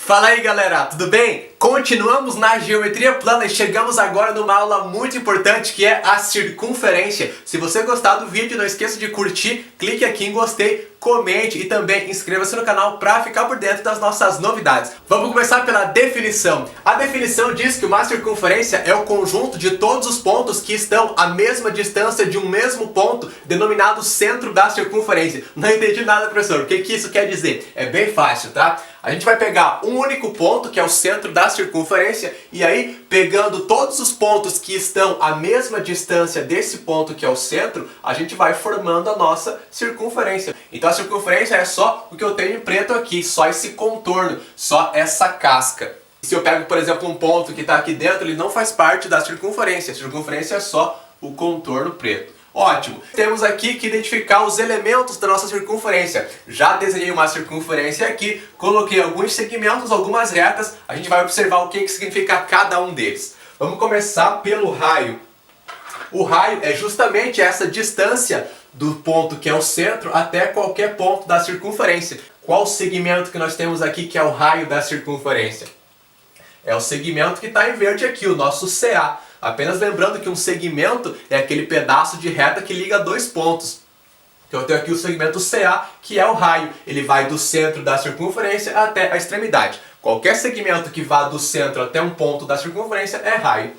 Fala aí galera, tudo bem? Continuamos na geometria plana e chegamos agora numa aula muito importante que é a circunferência. Se você gostar do vídeo, não esqueça de curtir, clique aqui em gostei, comente e também inscreva-se no canal para ficar por dentro das nossas novidades. Vamos começar pela definição. A definição diz que uma circunferência é o conjunto de todos os pontos que estão à mesma distância de um mesmo ponto, denominado centro da circunferência. Não entendi nada, professor. O que isso quer dizer? É bem fácil, tá? A gente vai pegar um único ponto, que é o centro da circunferência, e aí, pegando todos os pontos que estão à mesma distância desse ponto que é o centro, a gente vai formando a nossa circunferência. Então a circunferência é só o que eu tenho em preto aqui, só esse contorno, só essa casca. Se eu pego, por exemplo, um ponto que está aqui dentro, ele não faz parte da circunferência. A circunferência é só o contorno preto. Ótimo! Temos aqui que identificar os elementos da nossa circunferência. Já desenhei uma circunferência aqui, coloquei alguns segmentos, algumas retas. A gente vai observar o que significa cada um deles. Vamos começar pelo raio. O raio é justamente essa distância do ponto que é o centro até qualquer ponto da circunferência. Qual o segmento que nós temos aqui que é o raio da circunferência? É o segmento que está em verde aqui, o nosso CA. Apenas lembrando que um segmento é aquele pedaço de reta que liga dois pontos. Então eu tenho aqui o segmento CA, que é o raio. Ele vai do centro da circunferência até a extremidade. Qualquer segmento que vá do centro até um ponto da circunferência é raio.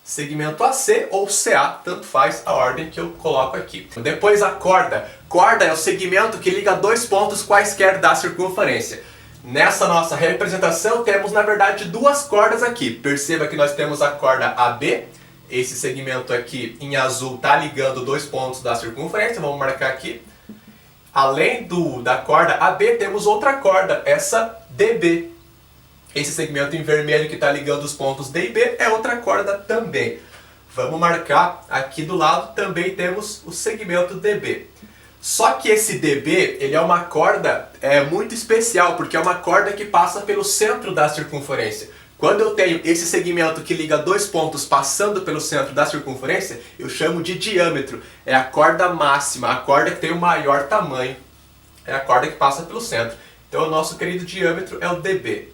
Segmento AC ou CA, tanto faz a ordem que eu coloco aqui. Depois a corda. Corda é o segmento que liga dois pontos quaisquer da circunferência. Nessa nossa representação temos na verdade duas cordas aqui. Perceba que nós temos a corda AB. Esse segmento aqui em azul está ligando dois pontos da circunferência. Vamos marcar aqui. Além da corda AB temos outra corda, essa DB. Esse segmento em vermelho que está ligando os pontos D e B é outra corda também. Vamos marcar aqui do lado, também temos o segmento DB. Só que esse DB, ele é uma corda muito especial, porque é uma corda que passa pelo centro da circunferência. Quando eu tenho esse segmento que liga dois pontos passando pelo centro da circunferência, eu chamo de diâmetro. É a corda máxima, a corda que tem o maior tamanho. É a corda que passa pelo centro. Então o nosso querido diâmetro é o DB.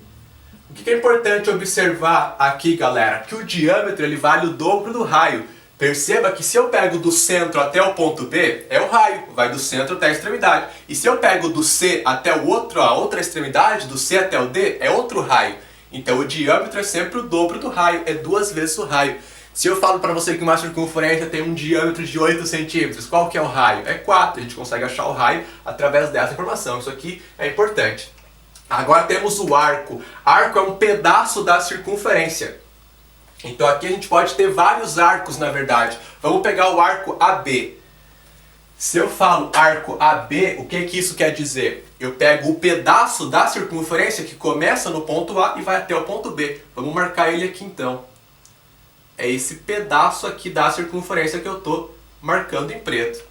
O que é importante observar aqui, galera? Que o diâmetro ele vale o dobro do raio. Perceba que se eu pego do centro até o ponto B, é o raio, vai do centro até a extremidade. E se eu pego do C até a outra extremidade, do C até o D, é outro raio. Então o diâmetro é sempre o dobro do raio, é duas vezes o raio. Se eu falo para você que uma circunferência tem um diâmetro de 8 centímetros, qual que é o raio? É 4, a gente consegue achar o raio através dessa informação. Isso aqui é importante. Agora temos o arco. Arco é um pedaço da circunferência. Então aqui a gente pode ter vários arcos, na verdade. Vamos pegar o arco AB. Se eu falo arco AB, o que isso quer dizer? Eu pego o pedaço da circunferência que começa no ponto A e vai até o ponto B. Vamos marcar ele aqui então. É esse pedaço aqui da circunferência que eu estou marcando em preto.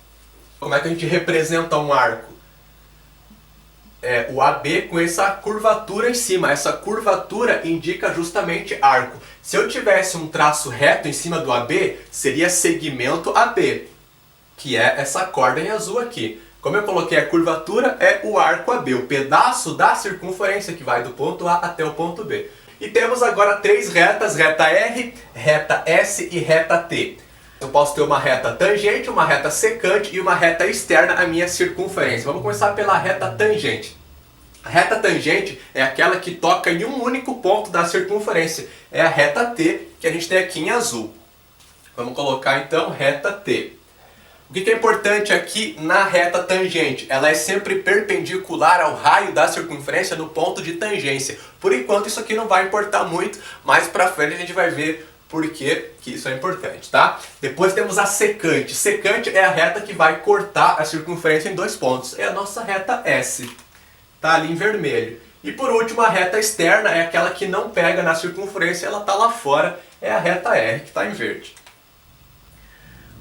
Como é que a gente representa um arco? O AB com essa curvatura em cima. Essa curvatura indica justamente arco. Se eu tivesse um traço reto em cima do AB, seria segmento AB, que é essa corda em azul aqui. Como eu coloquei a curvatura, é o arco AB, o pedaço da circunferência que vai do ponto A até o ponto B. E temos agora três retas, reta R, reta S e reta T. Eu posso ter uma reta tangente, uma reta secante e uma reta externa à minha circunferência. Vamos começar pela reta tangente. A reta tangente é aquela que toca em um único ponto da circunferência. É a reta T que a gente tem aqui em azul. Vamos colocar então reta T. O que é importante aqui na reta tangente? Ela é sempre perpendicular ao raio da circunferência no ponto de tangência. Por enquanto isso aqui não vai importar muito, mais pra frente a gente vai ver por que isso é importante, tá? Depois temos a secante. Secante é a reta que vai cortar a circunferência em dois pontos. É a nossa reta S. Tá ali em vermelho. E por último, a reta externa é aquela que não pega na circunferência, ela tá lá fora. É a reta R, que está em verde.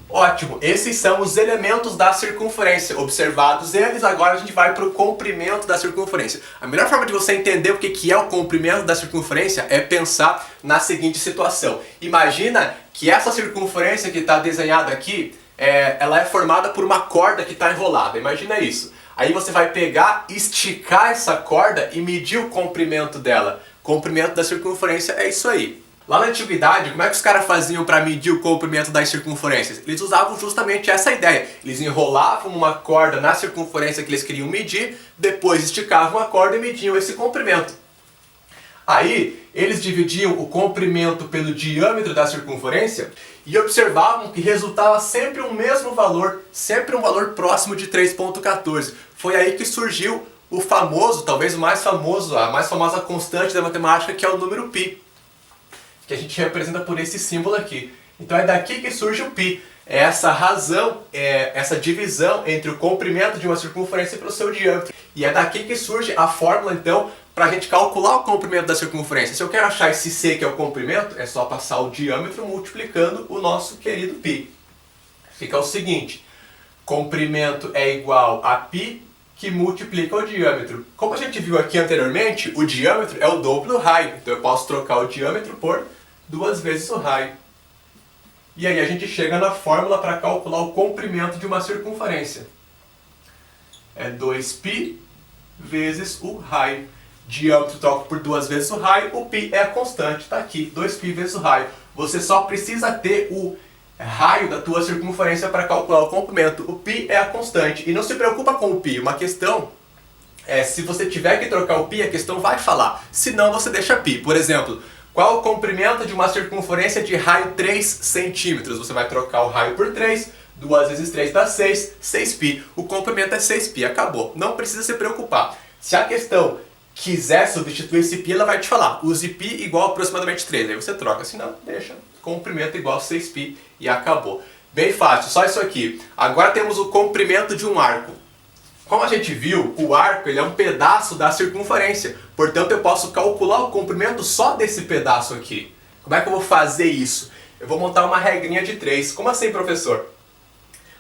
Ótimo, esses são os elementos da circunferência. Observados eles, agora a gente vai para o comprimento da circunferência. A melhor forma de você entender o que é o comprimento da circunferência é pensar na seguinte situação. Imagina que essa circunferência que está desenhada aqui, ela é formada por uma corda que está enrolada. Imagina isso. Aí você vai pegar, esticar essa corda e medir o comprimento dela. Comprimento da circunferência é isso aí. Lá na antiguidade, como é que os caras faziam para medir o comprimento das circunferências? Eles usavam justamente essa ideia. Eles enrolavam uma corda na circunferência que eles queriam medir, depois esticavam a corda e mediam esse comprimento. Aí, eles dividiam o comprimento pelo diâmetro da circunferência e observavam que resultava sempre o mesmo valor, sempre um valor próximo de 3,14. Foi aí que surgiu o famoso, talvez o mais famoso, a mais famosa constante da matemática, que é o número π, que a gente representa por esse símbolo aqui. Então é daqui que surge o π. É essa razão, essa divisão entre o comprimento de uma circunferência pelo seu diâmetro. E é daqui que surge a fórmula, então, para a gente calcular o comprimento da circunferência. Se eu quero achar esse c, que é o comprimento, é só passar o diâmetro multiplicando o nosso querido π. Fica o seguinte: comprimento é igual a π que multiplica o diâmetro. Como a gente viu aqui anteriormente, o diâmetro é o dobro do raio. Então eu posso trocar o diâmetro por 2 vezes o raio. E aí a gente chega na fórmula para calcular o comprimento de uma circunferência. É 2π vezes o raio. Diâmetro troco por 2 vezes o raio, o π é a constante, está aqui, 2π vezes o raio. Você só precisa ter o raio da tua circunferência para calcular o comprimento. O π é a constante. E não se preocupa com o π, uma questão se você tiver que trocar o π, a questão vai falar. Se não, você deixa π. Por exemplo, qual o comprimento de uma circunferência de raio 3 centímetros? Você vai trocar o raio por 3, 2 vezes 3 dá 6, 6π. O comprimento é 6π, acabou. Não precisa se preocupar. Se a questão quiser substituir esse π, ela vai te falar, use π igual a aproximadamente 3. Aí você troca, se não, deixa comprimento igual a 6π e acabou. Bem fácil, só isso aqui. Agora temos o comprimento de um arco. Como a gente viu, o arco ele é um pedaço da circunferência. Portanto, eu posso calcular o comprimento só desse pedaço aqui. Como é que eu vou fazer isso? Eu vou montar uma regrinha de 3. Como assim, professor?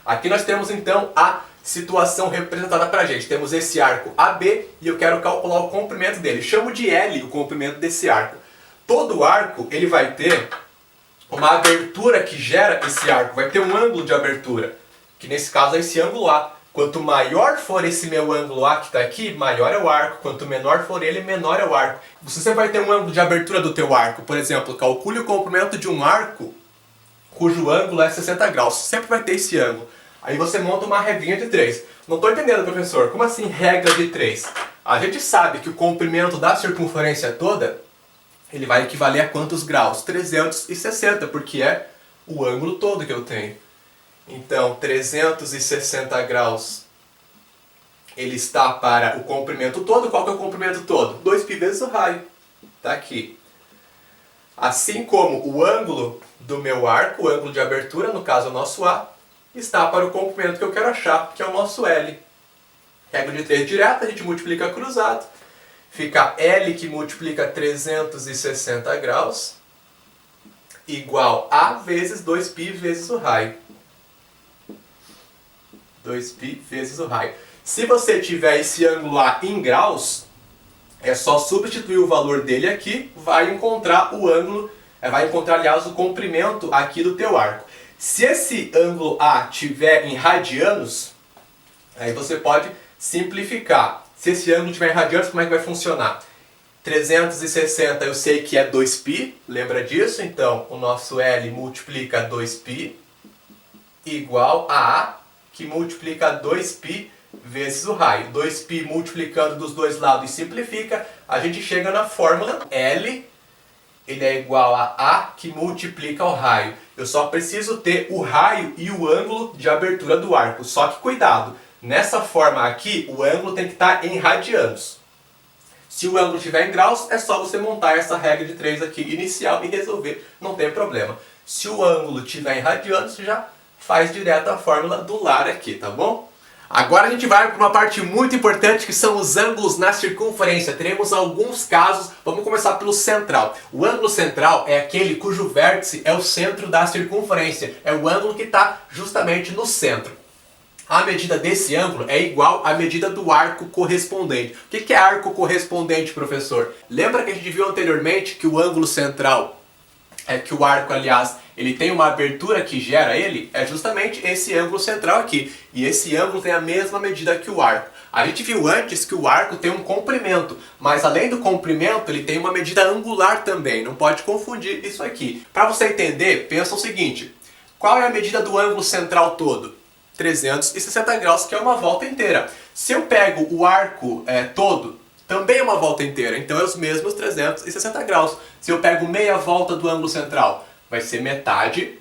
Aqui nós temos então a situação representada pra gente. Temos esse arco AB e eu quero calcular o comprimento dele. Chamo de L o comprimento desse arco. Todo arco ele vai ter uma abertura que gera esse arco. Vai ter um ângulo de abertura, que nesse caso é esse ângulo A. Quanto maior for esse meu ângulo A que está aqui, maior é o arco. Quanto menor for ele, menor é o arco. Você sempre vai ter um ângulo de abertura do teu arco. Por exemplo, calcule o comprimento de um arco cujo ângulo é 60 graus. Sempre vai ter esse ângulo. Aí você monta uma regrinha de 3. Não estou entendendo, professor. Como assim regra de 3? A gente sabe que o comprimento da circunferência toda ele vai equivaler a quantos graus? 360, porque é o ângulo todo que eu tenho. Então, 360 graus, ele está para o comprimento todo. Qual que é o comprimento todo? 2π vezes o raio. Está aqui. Assim como o ângulo do meu arco, o ângulo de abertura, no caso o nosso A, está para o comprimento que eu quero achar, que é o nosso L. Regra de 3 direta, a gente multiplica cruzado. Fica L que multiplica 360 graus igual a vezes 2π vezes o raio. 2π vezes o raio. Se você tiver esse ângulo A em graus, é só substituir o valor dele aqui, vai encontrar o ângulo, vai encontrar, aliás, o comprimento aqui do teu arco. Se esse ângulo A tiver em radianos, aí você pode simplificar. Se esse ângulo tiver em radianos, como é que vai funcionar? 360 eu sei que é 2π, lembra disso? Então, o nosso L multiplica 2π igual a A, que multiplica 2π vezes o raio. 2π multiplicando dos dois lados e simplifica, a gente chega na fórmula L, ele é igual a A que multiplica o raio. Eu só preciso ter o raio e o ângulo de abertura do arco. Só que cuidado, nessa forma aqui, o ângulo tem que estar em radianos. Se o ângulo estiver em graus, é só você montar essa regra de 3 aqui inicial e resolver, não tem problema. Se o ângulo estiver em radianos, já faz direto a fórmula do lar aqui, tá bom? Agora a gente vai para uma parte muito importante que são os ângulos na circunferência. Teremos alguns casos, vamos começar pelo central. O ângulo central é aquele cujo vértice é o centro da circunferência. É o ângulo que está justamente no centro. A medida desse ângulo é igual à medida do arco correspondente. O que é arco correspondente, professor? Lembra que a gente viu anteriormente que o ângulo central, que o arco, aliás, ele tem uma abertura que gera ele? É justamente esse ângulo central aqui. E esse ângulo tem a mesma medida que o arco. A gente viu antes que o arco tem um comprimento, mas além do comprimento ele tem uma medida angular também, não pode confundir isso aqui. Para você entender, pensa o seguinte, qual é a medida do ângulo central todo? 360 graus, que é uma volta inteira. Se eu pego o arco todo, também é uma volta inteira, então é os mesmos 360 graus. Se eu pego meia volta do ângulo central, vai ser metade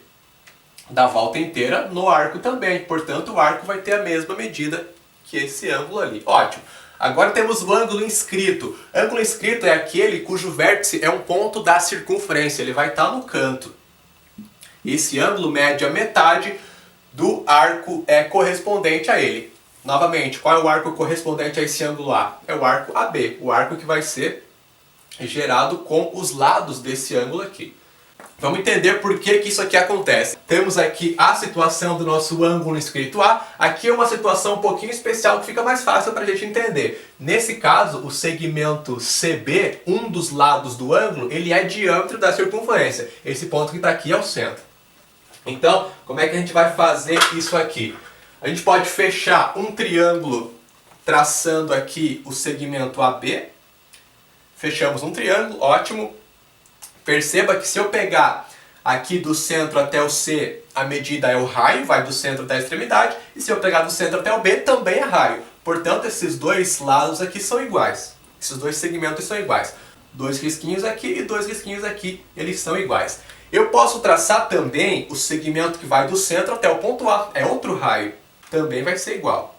da volta inteira no arco também. Portanto, o arco vai ter a mesma medida que esse ângulo ali. Ótimo. Agora temos o ângulo inscrito. Ângulo inscrito é aquele cujo vértice é um ponto da circunferência. Ele vai estar no canto. Esse ângulo mede a metade do arco correspondente a ele. Novamente, qual é o arco correspondente a esse ângulo A? É o arco AB. O arco que vai ser gerado com os lados desse ângulo aqui. Vamos entender por que isso aqui acontece. Temos aqui a situação do nosso ângulo inscrito A. Aqui é uma situação um pouquinho especial que fica mais fácil para a gente entender. Nesse caso, o segmento CB, um dos lados do ângulo, ele é diâmetro da circunferência. Esse ponto que está aqui é o centro. Então, como é que a gente vai fazer isso aqui? A gente pode fechar um triângulo traçando aqui o segmento AB. Fechamos um triângulo, ótimo. Perceba que se eu pegar aqui do centro até o C, a medida é o raio, vai do centro até a extremidade. E se eu pegar do centro até o B, também é raio. Portanto, esses dois lados aqui são iguais. Esses dois segmentos são iguais. Dois risquinhos aqui e dois risquinhos aqui, eles são iguais. Eu posso traçar também o segmento que vai do centro até o ponto A. É outro raio. Também vai ser igual.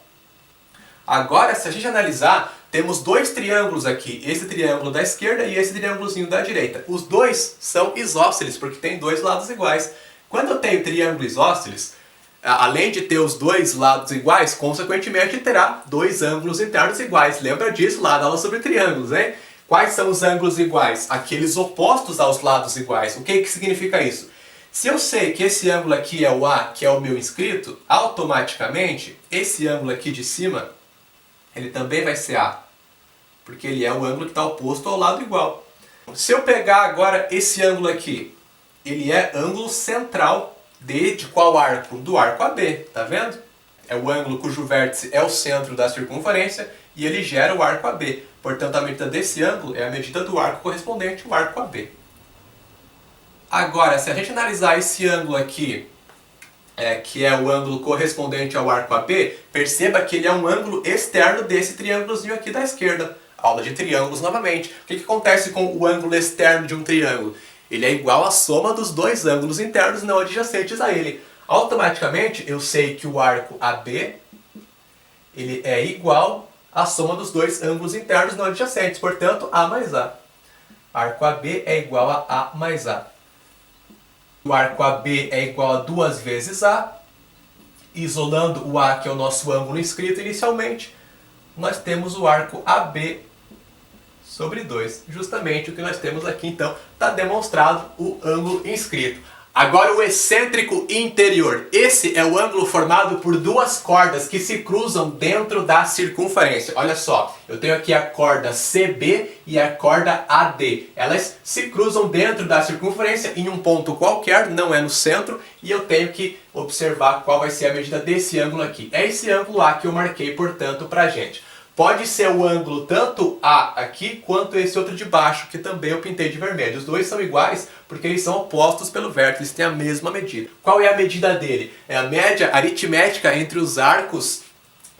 Agora, se a gente analisar, temos dois triângulos aqui, esse triângulo da esquerda e esse triângulozinho da direita. Os dois são isósceles, porque tem dois lados iguais. Quando eu tenho triângulo isósceles, além de ter os dois lados iguais, consequentemente terá dois ângulos internos iguais. Lembra disso lá da aula sobre triângulos, hein? Quais são os ângulos iguais? Aqueles opostos aos lados iguais. O que significa isso? Se eu sei que esse ângulo aqui é o A, que é o meu inscrito, automaticamente esse ângulo aqui de cima ele também vai ser A, porque ele é o ângulo que está oposto ao lado igual. Se eu pegar agora esse ângulo aqui, ele é ângulo central de qual arco? Do arco AB, tá vendo? É o ângulo cujo vértice é o centro da circunferência e ele gera o arco AB. Portanto, a medida desse ângulo é a medida do arco correspondente ao arco AB. Agora, se a gente analisar esse ângulo aqui, que é o ângulo correspondente ao arco AB, perceba que ele é um ângulo externo desse triângulozinho aqui da esquerda. Aula de triângulos novamente. O que acontece com o ângulo externo de um triângulo? Ele é igual à soma dos dois ângulos internos não adjacentes a ele. Automaticamente eu sei que o arco AB ele é igual à soma dos dois ângulos internos não adjacentes. Portanto, A mais A. Arco AB é igual a A mais A. O arco AB é igual a 2 vezes A. Isolando o A, que é o nosso ângulo inscrito inicialmente, nós temos o arco AB sobre 2. Justamente o que nós temos aqui, então, está demonstrado o ângulo inscrito. Agora o excêntrico interior. Esse é o ângulo formado por duas cordas que se cruzam dentro da circunferência. Olha só, eu tenho aqui a corda CB e a corda AD. Elas se cruzam dentro da circunferência em um ponto qualquer, não é no centro, e eu tenho que observar qual vai ser a medida desse ângulo aqui. É esse ângulo A que eu marquei, portanto, pra gente. Pode ser o ângulo tanto A aqui, quanto esse outro de baixo, que também eu pintei de vermelho. Os dois são iguais porque eles são opostos pelo vértice, eles têm a mesma medida. Qual é a medida dele? É a média aritmética entre os arcos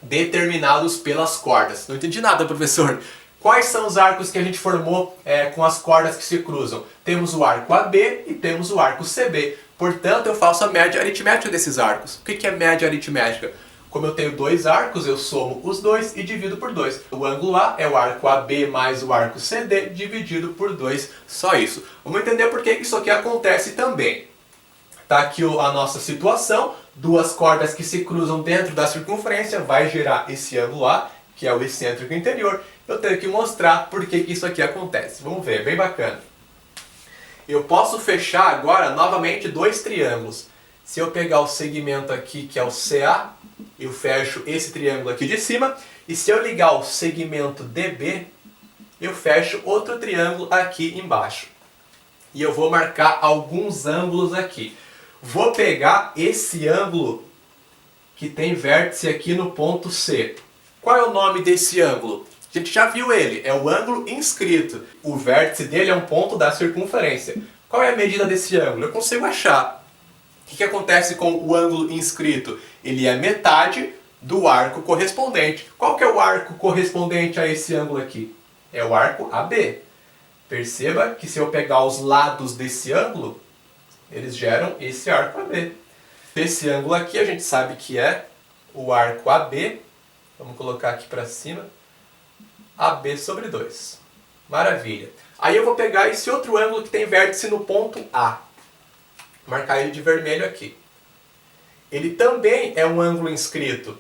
determinados pelas cordas. Não entendi nada, professor. Quais são os arcos que a gente formou com as cordas que se cruzam? Temos o arco AB e temos o arco CB. Portanto, eu faço a média aritmética desses arcos. O que é média aritmética? Como eu tenho dois arcos, eu somo os dois e divido por 2. O ângulo A é o arco AB mais o arco CD dividido por 2, só isso. Vamos entender por que isso aqui acontece também. Está aqui a nossa situação, duas cordas que se cruzam dentro da circunferência, vai gerar esse ângulo A, que é o excêntrico interior. Eu tenho que mostrar por que isso aqui acontece. Vamos ver, bem bacana. Eu posso fechar agora novamente dois triângulos. Se eu pegar o segmento aqui, que é o CA, eu fecho esse triângulo aqui de cima. E se eu ligar o segmento DB, eu fecho outro triângulo aqui embaixo. E eu vou marcar alguns ângulos aqui. Vou pegar esse ângulo que tem vértice aqui no ponto C. Qual é o nome desse ângulo? A gente já viu ele, é o ângulo inscrito. O vértice dele é um ponto da circunferência. Qual é a medida desse ângulo? Eu consigo achar. O que acontece com o ângulo inscrito? Ele é metade do arco correspondente. Qual que é o arco correspondente a esse ângulo aqui? É o arco AB. Perceba que se eu pegar os lados desse ângulo, eles geram esse arco AB. Esse ângulo aqui a gente sabe que é o arco AB. Vamos colocar aqui para cima. AB sobre 2. Maravilha. Aí eu vou pegar esse outro ângulo que tem vértice no ponto A. Marcar ele de vermelho aqui. Ele também é um ângulo inscrito.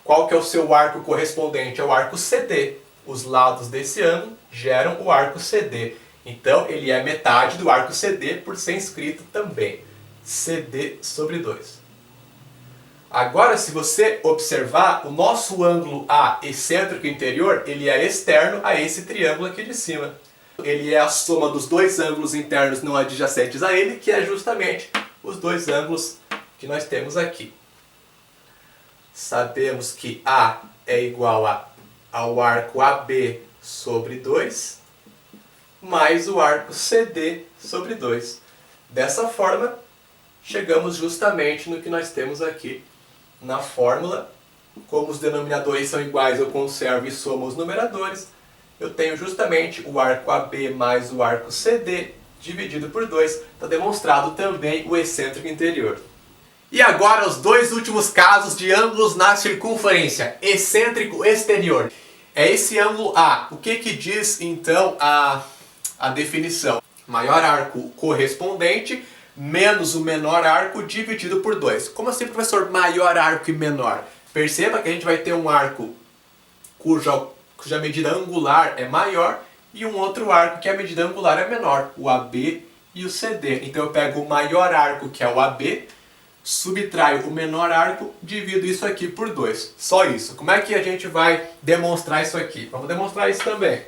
Qual que é o seu arco correspondente? É o arco CD. Os lados desse ângulo geram o arco CD. Então ele é metade do arco CD por ser inscrito também. CD sobre 2. Agora, se você observar, o nosso ângulo A excêntrico interior, ele é externo a esse triângulo aqui de cima. Ele é a soma dos dois ângulos internos não adjacentes a ele, que é justamente os dois ângulos que nós temos aqui. Sabemos que A é igual ao arco AB sobre 2, mais o arco CD sobre 2. Dessa forma, chegamos justamente no que nós temos aqui na fórmula. Como os denominadores são iguais, eu conservo e somo os numeradores. Eu tenho justamente o arco AB mais o arco CD dividido por 2. Está demonstrado também o excêntrico interior. E agora os dois últimos casos de ângulos na circunferência. Excêntrico exterior. É esse ângulo A. O que diz então a definição? Maior arco correspondente menos o menor arco dividido por 2. Como assim, professor, maior arco e menor? Perceba que a gente vai ter um arco cuja medida angular é maior e um outro arco que a medida angular é menor, o AB e o CD. Então eu pego o maior arco, que é o AB, subtraio o menor arco, divido isso aqui por 2. Só isso. Como é que a gente vai demonstrar isso aqui? Vamos demonstrar isso também.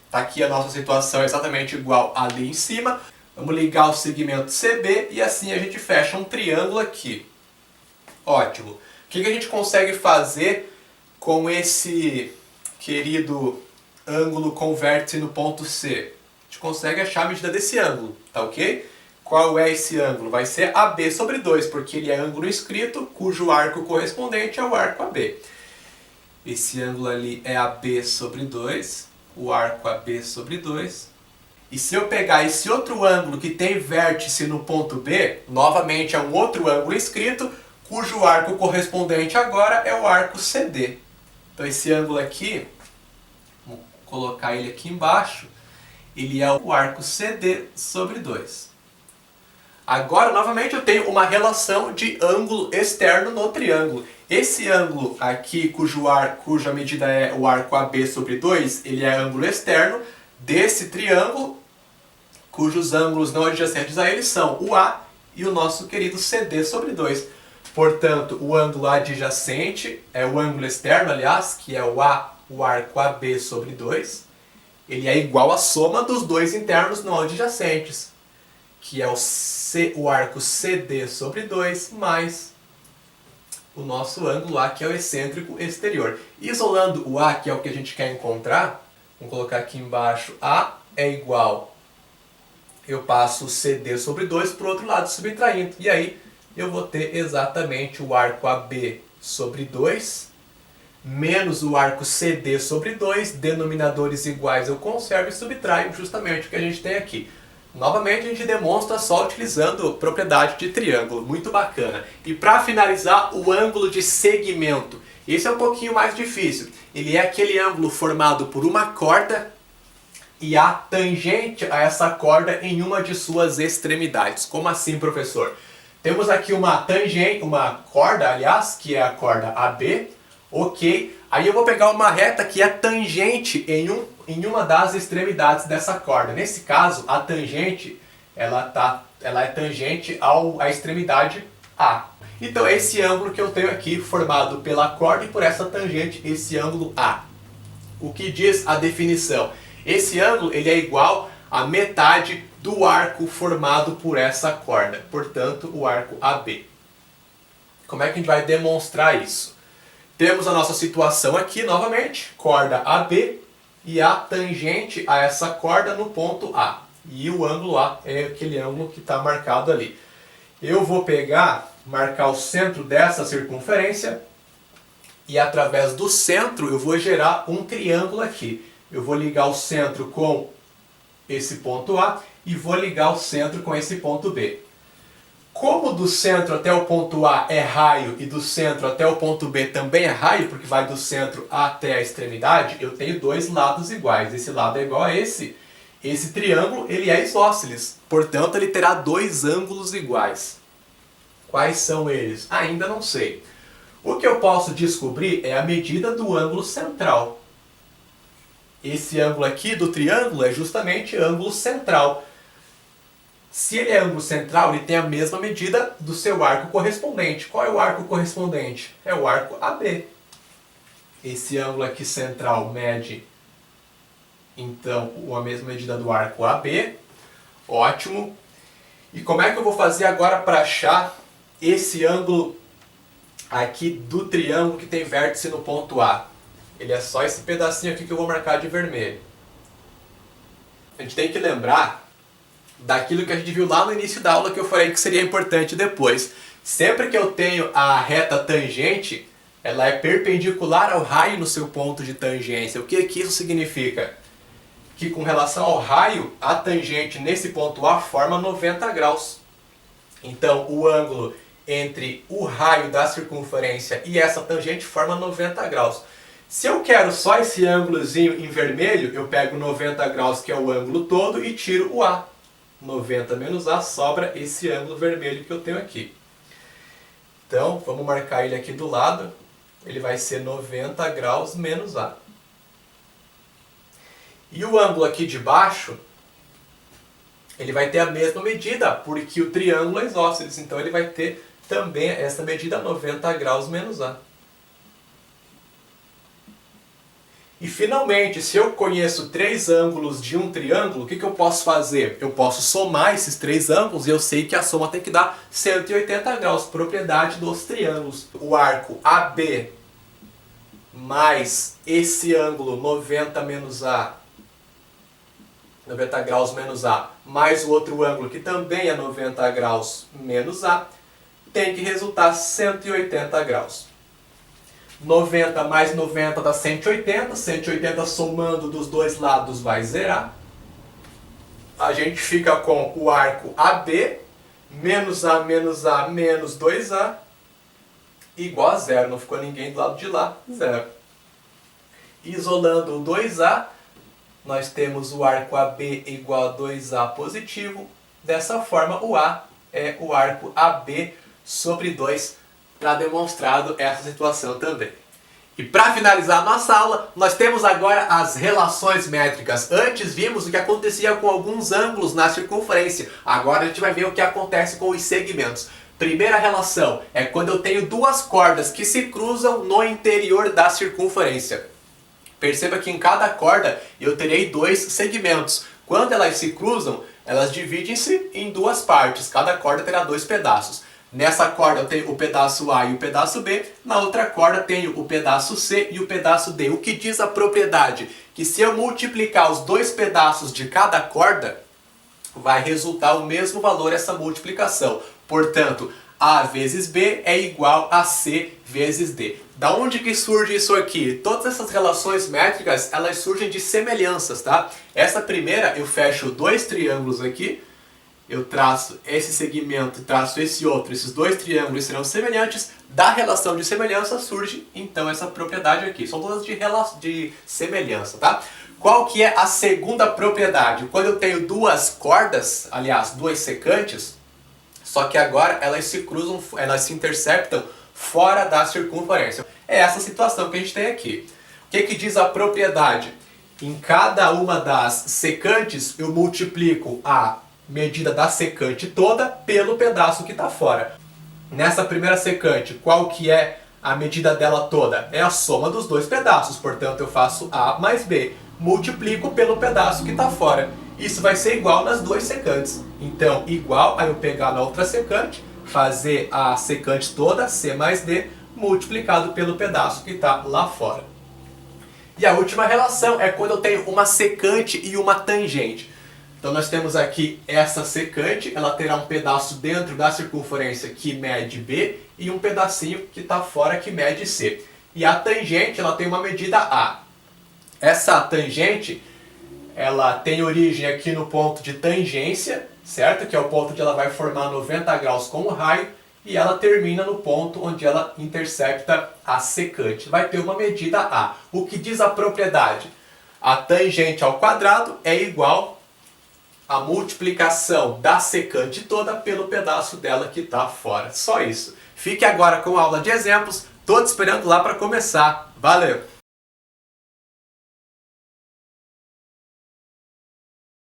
Está aqui a nossa situação exatamente igual ali em cima. Vamos ligar o segmento CB e assim a gente fecha um triângulo aqui. Ótimo. O que a gente consegue fazer com esse querido ângulo com vértice no ponto C? A gente consegue achar a medida desse ângulo, tá ok? Qual é esse ângulo? Vai ser AB sobre 2, porque ele é ângulo inscrito, cujo arco correspondente é o arco AB. Esse ângulo ali é AB sobre 2, o arco AB sobre 2. E se eu pegar esse outro ângulo que tem vértice no ponto B, novamente é um outro ângulo inscrito, cujo arco correspondente agora é o arco CD. Então esse ângulo aqui, vou colocar ele aqui embaixo, ele é o arco CD sobre 2. Agora, novamente, eu tenho uma relação de ângulo externo no triângulo. Esse ângulo aqui, cuja medida é o arco AB sobre 2, ele é ângulo externo desse triângulo, cujos ângulos não adjacentes a ele são o A e o nosso querido CD sobre 2. Portanto, o ângulo adjacente é o ângulo externo, aliás, que é o A, o arco AB sobre 2. Ele é igual à soma dos dois internos não adjacentes, que é o arco CD sobre 2, mais o nosso ângulo A, que é o excêntrico exterior. Isolando o A, que é o que a gente quer encontrar, vamos colocar aqui embaixo, A é igual, eu passo o CD sobre 2 para o outro lado, subtraindo. E aí eu vou ter exatamente o arco AB sobre 2, menos o arco CD sobre 2, denominadores iguais eu conservo e subtraio justamente o que a gente tem aqui. Novamente a gente demonstra só utilizando propriedade de triângulo, muito bacana. E para finalizar, o ângulo de segmento. Esse é um pouquinho mais difícil. Ele é aquele ângulo formado por uma corda e a tangente a essa corda em uma de suas extremidades. Como assim, professor? Temos aqui uma tangente, uma corda, aliás, que é a corda AB, ok? Aí eu vou pegar uma reta que é tangente em uma das extremidades dessa corda. Nesse caso, a tangente ela é tangente à extremidade A. Então esse ângulo que eu tenho aqui, formado pela corda e por essa tangente, esse ângulo A. O que diz a definição? Esse ângulo ele é igual à metade do arco formado por essa corda, portanto o arco AB. Como é que a gente vai demonstrar isso? Temos a nossa situação aqui novamente, corda AB e a tangente a essa corda no ponto A. E o ângulo A é aquele ângulo que está marcado ali. Eu vou marcar o centro dessa circunferência e através do centro eu vou gerar um triângulo aqui. Eu vou ligar o centro com esse ponto A e vou ligar o centro com esse ponto B. Como do centro até o ponto A é raio e do centro até o ponto B também é raio, porque vai do centro até a extremidade, eu tenho dois lados iguais. Esse lado é igual a esse. Esse triângulo ele é isósceles, portanto ele terá dois ângulos iguais. Quais são eles? Ainda não sei. O que eu posso descobrir é a medida do ângulo central. Esse ângulo aqui do triângulo é justamente ângulo central. Se ele é ângulo central, ele tem a mesma medida do seu arco correspondente. Qual é o arco correspondente? É o arco AB. Esse ângulo aqui central mede, então, a mesma medida do arco AB. Ótimo. E como é que eu vou fazer agora para achar esse ângulo aqui do triângulo que tem vértice no ponto A? Ele é só esse pedacinho aqui que eu vou marcar de vermelho. A gente tem que lembrar daquilo que a gente viu lá no início da aula, que eu falei que seria importante depois. Sempre que eu tenho a reta tangente, ela é perpendicular ao raio no seu ponto de tangência. O que isso significa? Que com relação ao raio, a tangente nesse ponto A forma 90 graus. Então o ângulo entre o raio da circunferência e essa tangente forma 90 graus. Se eu quero só esse ângulozinho em vermelho, eu pego 90 graus, que é o ângulo todo, e tiro o A. 90 menos A, sobra esse ângulo vermelho que eu tenho aqui. Então, vamos marcar ele aqui do lado. Ele vai ser 90 graus menos A. E o ângulo aqui de baixo, ele vai ter a mesma medida, porque o triângulo é isósceles. Então, ele vai ter também essa medida, 90 graus menos A. E finalmente, se eu conheço três ângulos de um triângulo, o que eu posso fazer? Eu posso somar esses três ângulos e eu sei que a soma tem que dar 180 graus, propriedade dos triângulos. O arco AB mais esse ângulo 90 menos A, 90 graus menos A, mais o outro ângulo que também é 90 graus menos A, tem que resultar 180 graus. 90 mais 90 dá 180, 180 somando dos dois lados vai zerar. A gente fica com o arco AB, menos A, menos A, menos 2A, igual a zero. Não ficou ninguém do lado de lá, zero. Isolando o 2A, nós temos o arco AB igual a 2A positivo. Dessa forma, o A é o arco AB sobre 2, para demonstrado essa situação também. E para finalizar a nossa aula, nós temos agora as relações métricas. Antes vimos o que acontecia com alguns ângulos na circunferência. Agora a gente vai ver o que acontece com os segmentos. Primeira relação é quando eu tenho duas cordas que se cruzam no interior da circunferência. Perceba que em cada corda eu terei dois segmentos. Quando elas se cruzam, elas dividem-se em duas partes. Cada corda terá dois pedaços. Nessa corda eu tenho o pedaço A e o pedaço B, na outra corda tenho o pedaço C e o pedaço D. O que diz a propriedade? Que se eu multiplicar os dois pedaços de cada corda, vai resultar o mesmo valor essa multiplicação. Portanto, A vezes B é igual a C vezes D. Da onde que surge isso aqui? Todas essas relações métricas, elas surgem de semelhanças, tá? Essa primeira, eu fecho dois triângulos aqui, eu traço esse segmento, traço esse outro, esses dois triângulos serão semelhantes, da relação de semelhança surge então essa propriedade aqui. São todas de semelhança, tá? Qual que é a segunda propriedade? Quando eu tenho duas cordas, aliás, duas secantes, só que agora elas se cruzam, elas se interceptam fora da circunferência. É essa situação que a gente tem aqui. O que diz a propriedade? Em cada uma das secantes eu multiplico a medida da secante toda pelo pedaço que está fora. Nessa primeira secante, qual que é a medida dela toda? É a soma dos dois pedaços, portanto eu faço A mais B, multiplico pelo pedaço que está fora. Isso vai ser igual nas duas secantes. Então, igual a eu pegar na outra secante, fazer a secante toda, C mais D, multiplicado pelo pedaço que está lá fora. E a última relação é quando eu tenho uma secante e uma tangente. Então nós temos aqui essa secante, ela terá um pedaço dentro da circunferência que mede B e um pedacinho que está fora que mede C. E a tangente, ela tem uma medida A. Essa tangente, ela tem origem aqui no ponto de tangência, certo? Que é o ponto onde ela vai formar 90 graus com o raio, e ela termina no ponto onde ela intercepta a secante. Vai ter uma medida A. O que diz a propriedade? A tangente ao quadrado é igual à multiplicação da secante toda pelo pedaço dela que está fora. Só isso. Fique agora com a aula de exemplos. Estou te esperando lá para começar. Valeu!